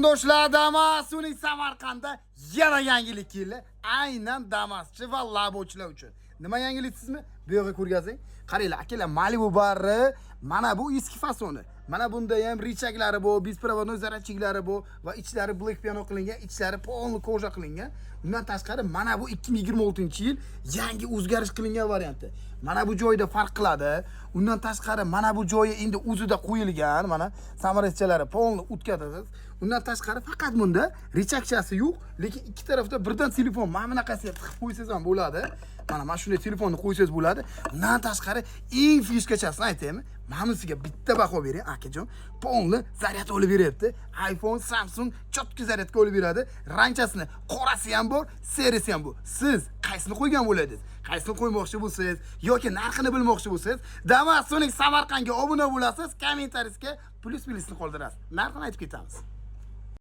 Do'stlar, Damas uning Samarqandda yana yangilik keldi. Aynan Damaschi va labochilar uchun. Nima yangilik sizmi? Bu yerga ko'rgazing. Qaranglar, akalar, Malibu barri mana bu eski fasoni. Mana bunda ham richaklari bor, besprovодной zaryadchiklari bor va ichlari black piano qilingan, ichlari polni koja qilingan. Undan tashqari mana bu 2026-yil yangi o'zgarish qilingan varianti. Mana bu joyda farq qiladi. Undan tashqari mana bu joyi endi o'zida qo'yilgan, mana samoretchalari polni o'tkazasiz. Undan tashqari faqat bunda richakchasi yo'q, lekin ikki tarafda birdan telefon mana bunaqasiga tiqib qo'ysangiz ham bo'ladi. Mana shunday telefonni qo'ysangiz bo'ladi. Undan tashqari eng fishkachasini aytaymi? Mana bunisiga bitta baho bering, akajon. Polni zaryad olib beryapti. iPhone, Samsung chotki zaryadga olib beradi. Ranchasini qorasi ham bor, serisi ham bor. Siz qaysini qo'ygan bo'ladingiz? Qaysini qo'ymoqchi bo'lsangiz yoki narxini bilmoqchi bo'lsangiz, Damas Samarqandga obuna bo'lasiz, kommentariyasiga ++ qoldirasiz. Narxini aytib ketamiz.